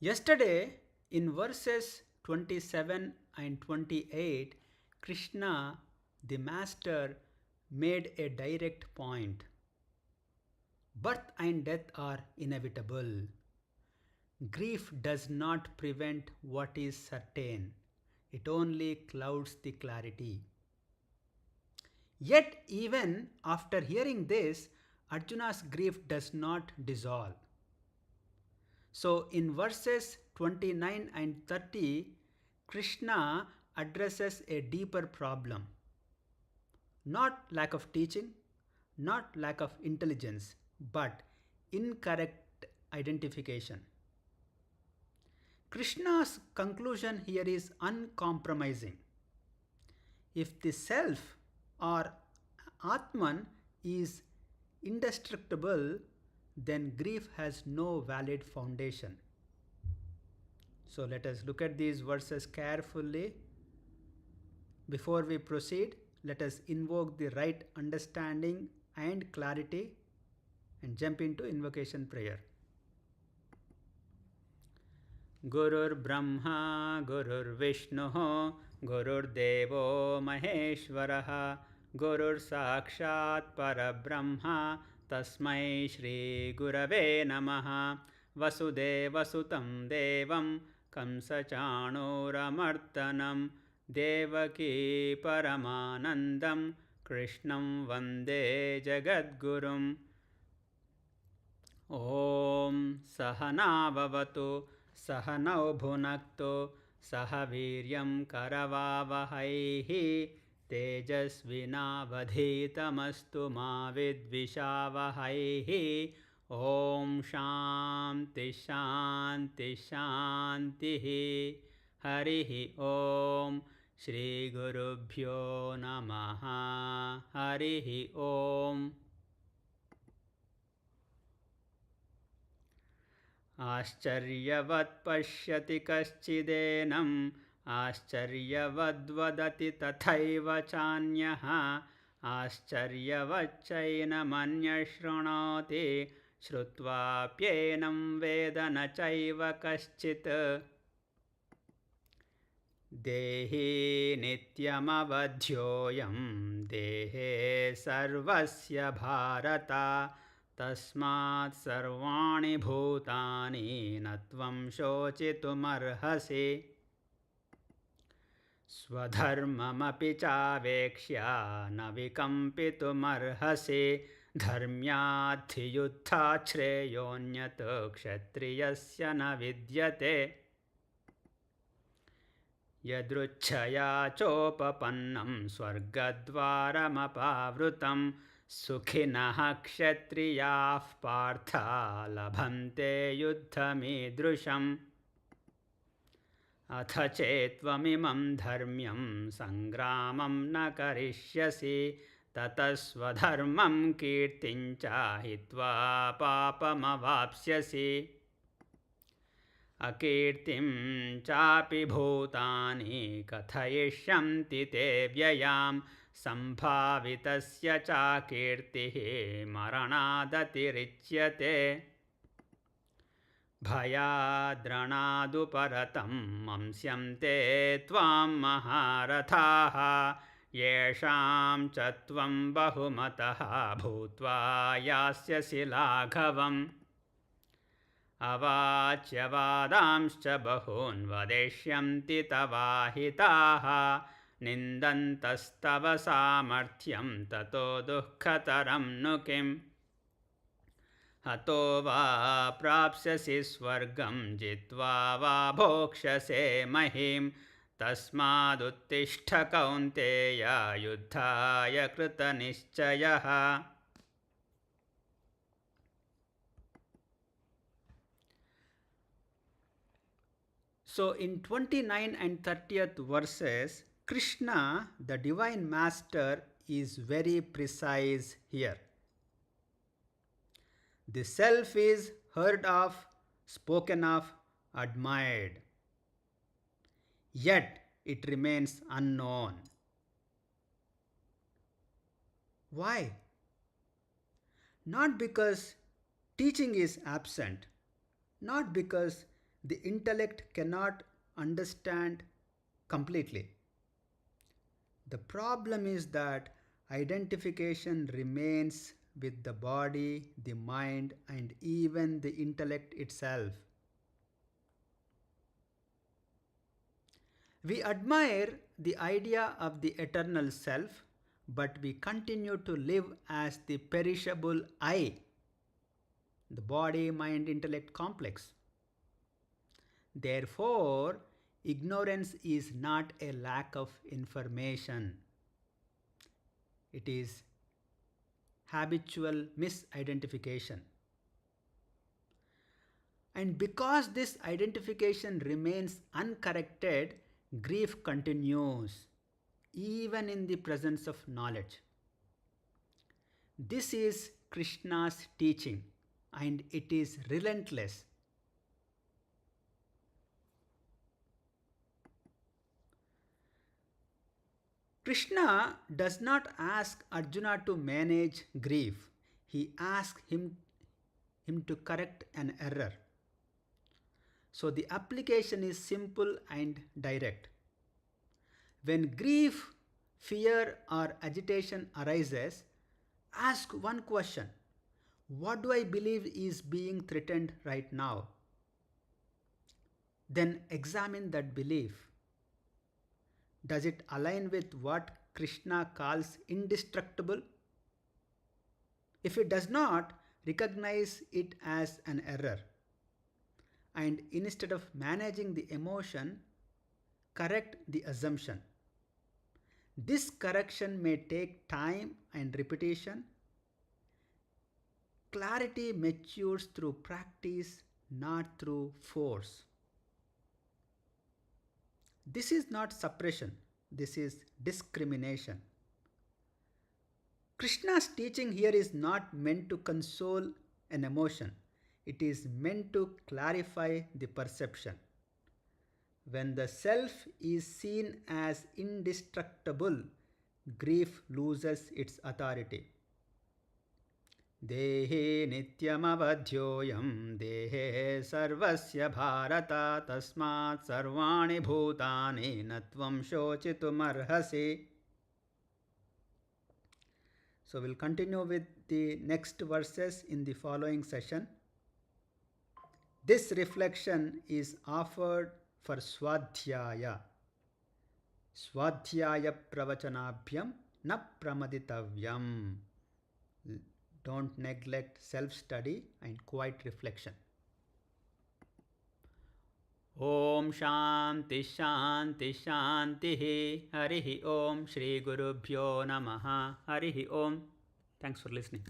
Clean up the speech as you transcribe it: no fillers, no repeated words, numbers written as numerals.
Yesterday, in verses 27 and 28, Krishna, the Master, made a direct point. Birth and death are inevitable. Grief does not prevent what is certain, it only clouds the clarity. Yet, even after hearing this, Arjuna's grief does not dissolve. So, in verses 29 and 30, Krishna addresses a deeper problem. Not lack of teaching, not lack of intelligence, but incorrect identification. Krishna's conclusion here is uncompromising. If the self or Atman is indestructible, then grief has no valid foundation. So let us look at these verses carefully. Before we proceed, let us invoke the right understanding and clarity and jump into invocation prayer. Gurur Brahma, Gurur Vishnu, Gurur Devo Maheshwaraha, Gurur Sakshat Parabrahma, Tasmai Shri Gurave Namaha, Vasudeva Sutam Devam, Kamsachanuramartanam, Devaki Paramanandam, Krishnam Vande Jagadgurum. Om Sahana Bhavatu Sahanau Bhunakto Sahaviryam Karavavahaihi Tejasvinavadhitamastu ma vidvishavahaihi. Om Shanti Shanti Shantihi. Harihi Om Shri Gurubhyo Namaha. Harihi Om. आश्चर्यवत् पश्यति कश्चिदेनम् आश्चर्यवद्वदति तथैव चान्यः आश्चर्यवच्चैनमन्यः शृणोति श्रुत्वाप्येनं वेद न चैव कश्चित् देहि नित्यमवध्योऽयं देहे सर्वस्य भारत तस्मात् सर्वाणि भूतानि न त्वं शोचितुमर्हसि स्वधर्ममपि चावेक्ष्य न विकम्पितुमर्हसि धर्म्याद्धियुत्थात् श्रेयोऽन्यत् क्षत्रियस्य न विद्यते यदृच्छया चोपपन्नं स्वर्गद्वारमपावृतं सुखिनः क्षत्रियाः पार्थ लभन्ते युद्धमीदृशम् अथ चेत्त्वमिमं धर्म्यं सङ्ग्रामं न करिष्यसि ततः स्वधर्मं कीर्तिं च हित्वा पापमवाप्स्यसि अकीर्तिं चापि भूतानि कथयिष्यन्ति ते व्ययाम् सम्भावितस्य चाकीर्तिः मरणादतिरिच्यते भयाद्रणादुपरतं मंस्यन्ते त्वां महारथाः येषां च त्वं बहुमतः भूत्वा यास्यसि लाघवम् अवाच्यवादांश्च बहून् वदिष्यन्ति तवाहिताः निन्दन्तस्तव सामर्थ्यं ततो दुःखतरं नु किम् हतो वा प्राप्स्यसि स्वर्गं जित्वा वा भोक्ष्यसे महीम् तस्मादुत्तिष्ठ कौन्तेय युद्धाय कृतनिश्चयः So in 29 and 30th verses, Krishna, the Divine Master, is very precise here. The self is heard of, spoken of, admired. Yet it remains unknown. Why? Not because teaching is absent, not because the intellect cannot understand completely. The problem is that identification remains with the body, the mind, and even the intellect itself. We admire the idea of the eternal self, but we continue to live as the perishable I, the body, mind, intellect complex. Therefore, ignorance is not a lack of information. It is habitual misidentification. And because this identification remains uncorrected, grief continues, even in the presence of knowledge. This is Krishna's teaching, and it is relentless. Krishna does not ask Arjuna to manage grief. He asks him to correct an error. So the application is simple and direct. When grief, fear, or agitation arises, ask one question: what do I believe is being threatened right now? Then examine that belief. Does it align with what Krishna calls indestructible? If it does not, recognize it as an error. And instead of managing the emotion, correct the assumption. This correction may take time and repetition. Clarity matures through practice, not through force. This is not suppression, this is discrimination. Krishna's teaching here is not meant to console an emotion, it is meant to clarify the perception. When the self is seen as indestructible, grief loses its authority. Dehe nityam avadhyoyam dehe sarvasya bharata tasmat sarvani bhutani natvam shochitum arhasi. So we'll continue with the next verses in the following session. This reflection is offered for svādhyāya. Svādhyāya pravachanabhyam na pramaditavyam. Don't neglect self-study and quiet reflection. Om Shanti Shanti Shanti Harihi Om Shri Gurubhyo Namaha Harihi Om. Thanks for listening.